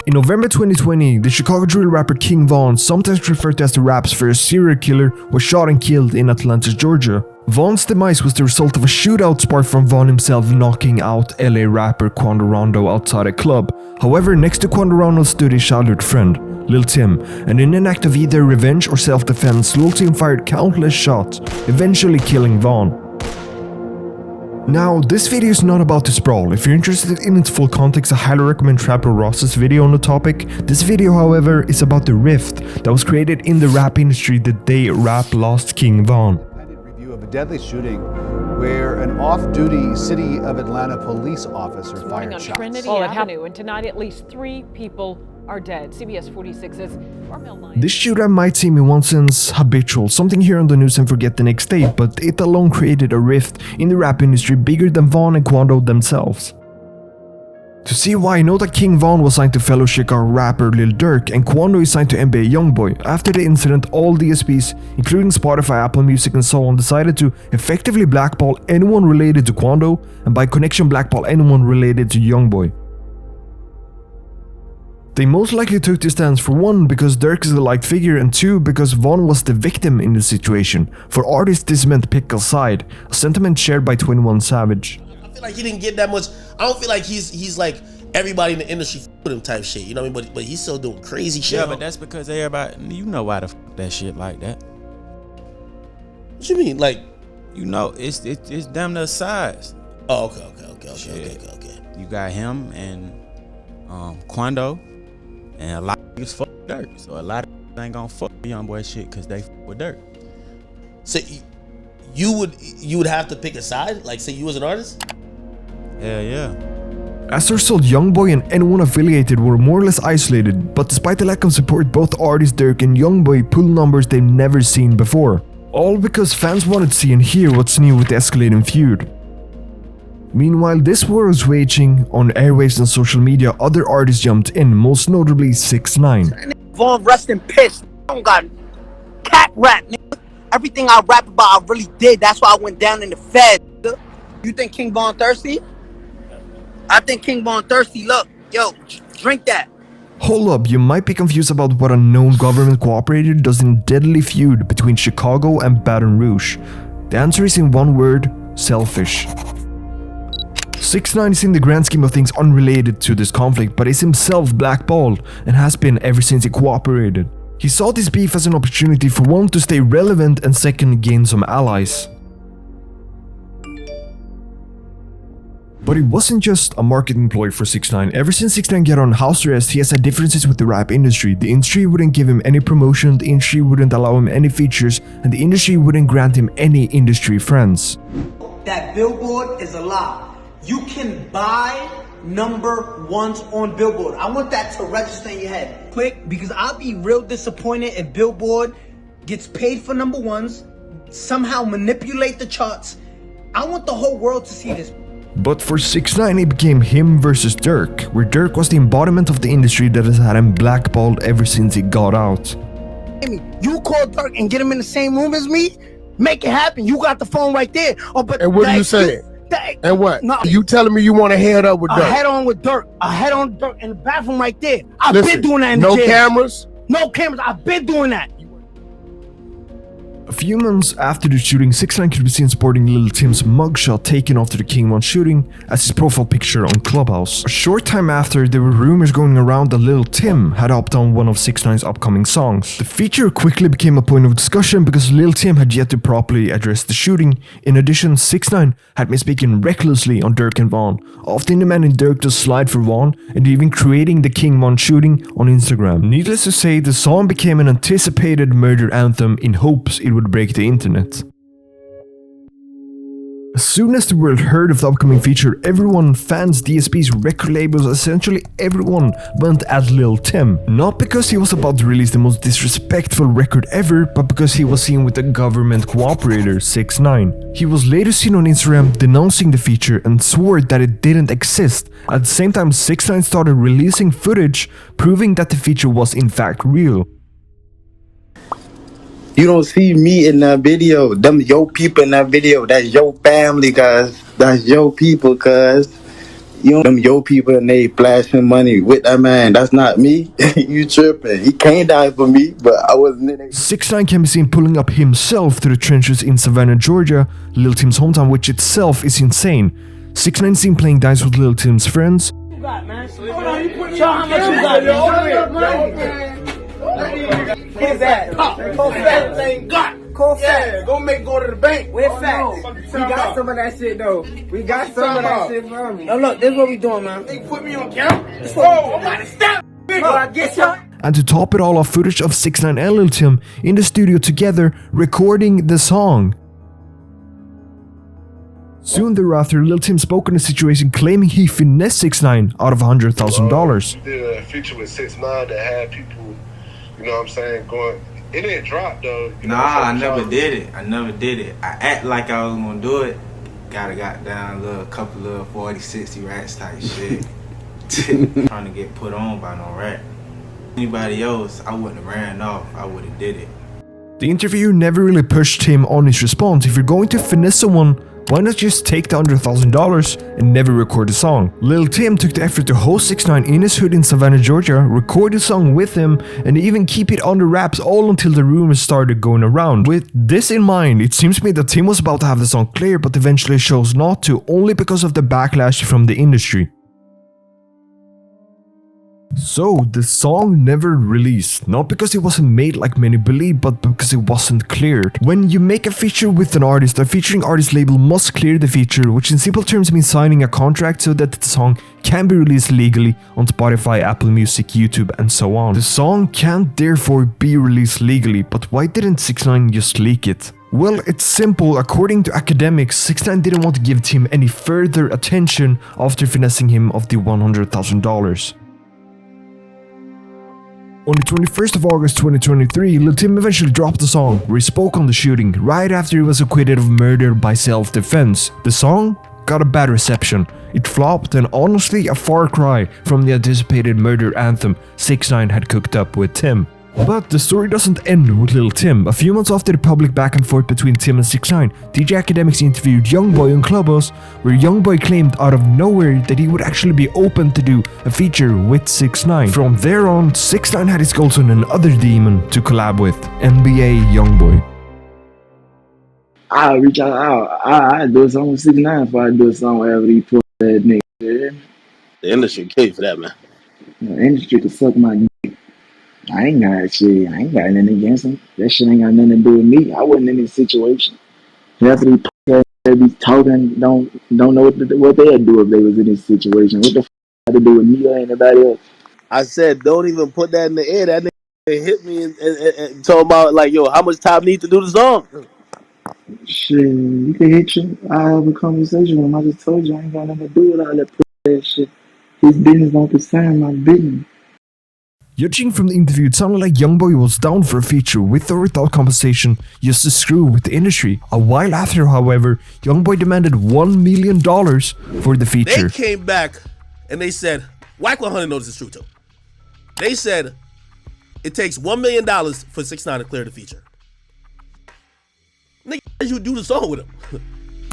In November 2020, the Chicago drill rapper King Von, sometimes referred to as the rap's first serial killer, was shot and killed in Atlanta, Georgia. Von's demise was the result of a shootout sparked from Von himself knocking out LA rapper Quando Rondo outside a club. However, next to Quando Rondo stood his childhood friend, Lil Tim, and in an act of either revenge or self-defense, Lil Tim fired countless shots, eventually killing Von. Now, this video is not about this brawl. If you're interested in its full context, I highly recommend Trapper Ross's video on the topic. This video, however, is about the rift that was created in the rap industry the day rap lost King Von. Review of a deadly shooting where an off-duty City of Atlanta police officer fired shots. On Trinity Avenue, and tonight at least 3 people are dead. CBS 46's Armel Lyon. This shootout might seem in one sense habitual, something here on the news and forget the next day, but it alone created a rift in the rap industry bigger than Von and Quando themselves. To see why, know that King Von was signed to fellow Chicago rapper Lil Durk and Quando is signed to NBA Youngboy. After the incident, all DSPs, including Spotify, Apple Music and so on, decided to effectively blackball anyone related to Quando and by connection blackball anyone related to Youngboy. They most likely took this stance for one, because Durk is a liked figure, and two, because Von was the victim in the situation. For artists, this meant pick a side, a sentiment shared by 21 Savage. I feel like he didn't get that much. I don't feel like he's like everybody in the industry with him type shit. You know what I mean? But he's still doing crazy shit. Yeah, but that's because everybody, you know why the f that shit like that. What you mean? Like, you know, it's damn near size. Oh, okay. You got him and Quando. And a lot of niggas fuck with Durk, so a lot of niggas ain't gonna fuck with Youngboy shit because they fuck with Durk. So you would have to pick a side, like say you was an artist? Hell yeah. As a result, Youngboy and anyone affiliated were more or less isolated, but despite the lack of support, both artists Durk and Youngboy pulled numbers they've never seen before. All because fans wanted to see and hear what's new with the escalating feud. Meanwhile, this war was waging on airwaves and social media. Other artists jumped in, most notably 6ix9ine. Von rest in piss. I don't got cat rap, nigga. Everything I rap about, I really did. That's why I went down in the Fed. You think King Von thirsty? I think King Von thirsty. Look, yo, drink that. Hold up, you might be confused about what a known government cooperator does in a deadly feud between Chicago and Baton Rouge. The answer is in one word: selfish. 6ix9ine is in the grand scheme of things unrelated to this conflict, but is himself blackballed and has been ever since he cooperated. He saw this beef as an opportunity for one to stay relevant and second gain some allies. But it wasn't just a marketing ploy for 6ix9ine. Ever since 6ix9ine got on house arrest, he has had differences with the rap industry. The industry wouldn't give him any promotion, the industry wouldn't allow him any features, and the industry wouldn't grant him any industry friends. That Billboard is a lie. You can buy #1s on Billboard. I want that to register in your head. Quick, because I'll be real disappointed if Billboard gets paid for #1s, somehow manipulate the charts. I want the whole world to see this. But for 6ix9ine, it became him versus Durk, where Durk was the embodiment of the industry that has had him blackballed ever since he got out. You call Durk and get him in the same room as me? Make it happen. You got the phone right there. Oh, but and what are you saying? And what? No, you telling me you want to head up with Durk? I head on with Durk. I head on Durk in the bathroom right there. I've been doing that in the no jail. Cameras? No cameras. I've been doing that. A few months after the shooting, 6ix9ine could be seen sporting Lil Tim's mugshot taken after the King Von shooting as his profile picture on Clubhouse. A short time after, there were rumors going around that Lil Tim had hopped on one of 6ix9ine's upcoming songs. The feature quickly became a point of discussion because Lil Tim had yet to properly address the shooting. In addition, 6ix9ine had been speaking recklessly on Durk and Von, often demanding Durk to slide for Von and even creating the King Von shooting on Instagram. Needless to say, the song became an anticipated murder anthem in hopes it would break the internet. As soon as the world heard of the upcoming feature, everyone, fans, DSPs, record labels, essentially everyone went at Lil Tim. Not because he was about to release the most disrespectful record ever, but because he was seen with the government cooperator 6ix9ine. He was later seen on Instagram denouncing the feature and swore that it didn't exist. At the same time, 6ix9ine started releasing footage proving that the feature was in fact real. You don't see me in that video. Them your people in that video. That's your family, guys. That's your people, cuz. You know them yo people and they flashing money with that man. That's not me. You tripping. He came down for me, but I wasn't in it. 6ix9ine can be seen pulling up himself to the trenches in Savannah, Georgia, Lil Tim's hometown, which itself is insane. 6ix9ine is seen playing dice with Lil Tim's friends. You got, man. Hold on, you put show how much you got, Where's that? Cold fat thing got. Cold fat. Go to the bank. Where's fat? We got some of that shit though. We got some of that shit from me. No, look, this is what we doing, man. They put me on camera. Oh, I'm about to stop. I get you. And to top it all off, footage of 6ix9ine and Lil Tim in the studio together recording the song. Soon thereafter, Lil Tim spoke on the situation, claiming he finessed 6ix9ine out of $100,000. Did a feature with 6ix9ine that had people, you know what I'm saying, going. It didn't drop though. Nah, I never did it. I act like I was gonna do it. Got down a couple of 40, 60 rats type shit. Trying to get put on by no rat. Anybody else, I wouldn't have ran off. I would have did it. The interviewer never really pushed him on his response. If you're going to finesse someone, why not just take the $100,000 and never record the song? Lil Tim took the effort to host 6ix9ine in his hood in Savannah, Georgia, record the song with him, and even keep it under wraps all until the rumors started going around. With this in mind, it seems to me that Tim was about to have the song cleared, but eventually chose not to, only because of the backlash from the industry. So, the song never released, not because it wasn't made like many believe, but because it wasn't cleared. When you make a feature with an artist, a featuring artist label must clear the feature, which in simple terms means signing a contract so that the song can be released legally on Spotify, Apple Music, YouTube, and so on. The song can't therefore be released legally, but why didn't 6ix9ine just leak it? Well, it's simple. According to academics, 6ix9ine didn't want to give Tim any further attention after finessing him of the $100,000. On the 21st of August 2023, Lil Tim eventually dropped the song, where he spoke on the shooting, right after he was acquitted of murder by self-defense. The song got a bad reception. It flopped, and honestly a far cry from the anticipated murder anthem 6ix9ine had cooked up with Tim. But the story doesn't end with Lil Tim. A few months after the public back and forth between Tim and 6ix9ine, DJ Academics interviewed Youngboy on Clubhouse, where Youngboy claimed out of nowhere that he would actually be open to do a feature with 6ix9ine. From there on, 6ix9ine had his goals on another demon to collab with, NBA Youngboy. I'll reach out. I'll do a song with 6ix9ine before I do a song with whatever he put that nigga. Yeah. The industry paid for that, man. The industry could suck my dick. I ain't got shit. I ain't got nothing against him. That shit ain't got nothing to do with me. I wasn't in this situation. After they be talking, don't know what they'd do if they was in this situation. What the f had to do with me or anybody else? I said, don't even put that in the air. That nigga hit me and told about like, yo, how much time need to do the song? Shit, you can hit you. I have a conversation with him. I just told you I ain't got nothing to do with all that shit. His business don't concern my business. Judging from the interview, it sounded like Youngboy was down for a feature with or without compensation just to screw with the industry. A while after, however, Youngboy demanded $1 million for the feature. They came back and they said, Wack 100 knows it's true too. They said it takes $1 million for 6ix9ine to clear the feature. Nigga, you do the song with him.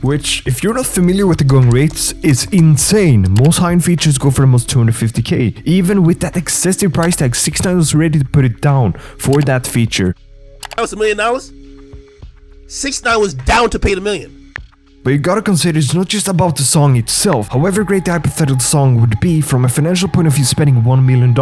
Which, if you're not familiar with the going rates, is insane. Most high-end features go for almost $250k. Even with that excessive price tag, 6ix9ine was ready to put it down for that feature. That was $1 million? 6ix9ine was down to pay the $1 million. But you gotta consider it's not just about the song itself. However great the hypothetical song would be, from a financial point of view, spending $1 million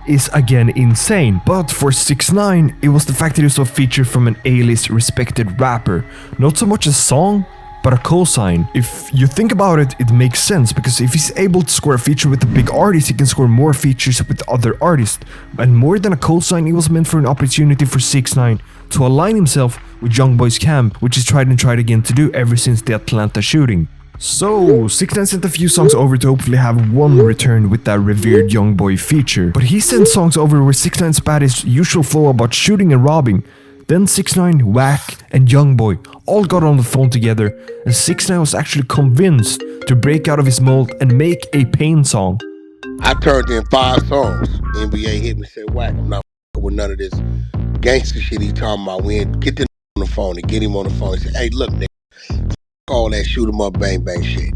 is again insane. But for 6ix9ine, it was the fact that it was a feature from an A-list respected rapper. Not so much a song, but a cosign. If you think about it, it makes sense, because if he's able to score a feature with a big artist, he can score more features with other artists. And more than a cosign, it was meant for an opportunity for 6ix9ine to align himself with Youngboy's camp, which he's tried and tried again to do ever since the Atlanta shooting. So, 6ix9ine sent a few songs over to hopefully have one return with that revered Youngboy feature. But he sent songs over where 6ix9ine spat his usual flow about shooting and robbing. Then 6ix9ine, Wack, and Youngboy all got on the phone together, and 6ix9ine was actually convinced to break out of his mold and make a pain song. I turned in 5 songs. NBA hit me and said, Wack, I'm not with none of this gangster shit he talking about. We ain't get the on the phone and get him on the phone. He said, hey, look, nigga, all that shoot 'em up, bang, bang shit.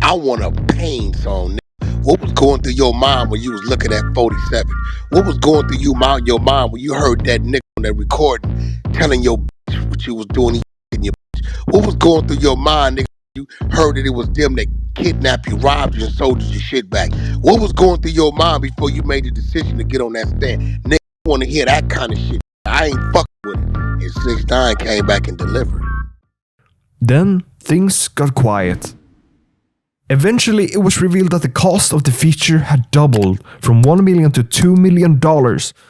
I want a pain song, nigga. What was going through your mind when you was looking at 47? What was going through your mind when you heard that nigga on that recording telling your bitch what you was doing in your bitch? What was going through your mind, nigga? You heard that it was them that kidnapped you, robbed you, and sold you your shit back. What was going through your mind before you made the decision to get on that stand? Nigga, I want to hear that kind of shit. I ain't fucking with it. And 6ix9ine came back and delivered. Then things got quiet. Eventually, it was revealed that the cost of the feature had doubled from $1 million to $2 million,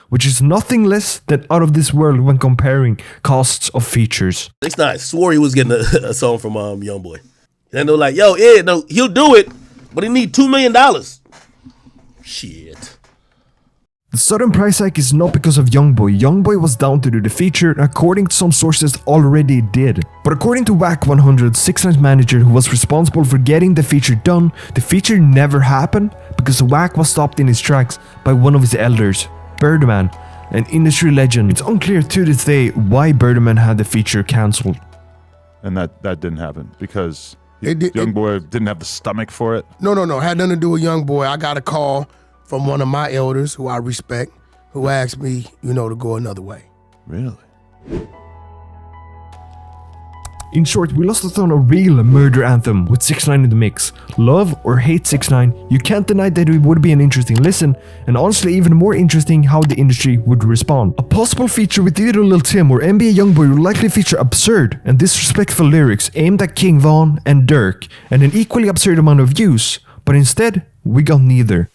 which is nothing less than out of this world when comparing costs of features. 6ix9ine swore he was getting a song from Youngboy. And they're like, yo, Ed, no, he'll do it, but he need $2 million. Shit. The sudden price hike is not because of Youngboy. Youngboy was down to do the feature, and according to some sources already did. But according to Wack 100, 6ix9ine's manager who was responsible for getting the feature done, the feature never happened because Wack was stopped in his tracks by one of his elders, Birdman, an industry legend. It's unclear to this day why Birdman had the feature cancelled. And that didn't happen because Youngboy didn't have the stomach for it? No. Had nothing to do with Youngboy. I got a call from one of my elders who I respect, who asked me, to go another way. Really? In short, we lost out on a real murder anthem with 6ix9ine in the mix. Love or hate 6ix9ine, you can't deny that it would be an interesting listen, and honestly even more interesting how the industry would respond. A possible feature with either Lil Tim or NBA Youngboy would likely feature absurd and disrespectful lyrics aimed at King Von and Durk, and an equally absurd amount of views, but instead, we got neither.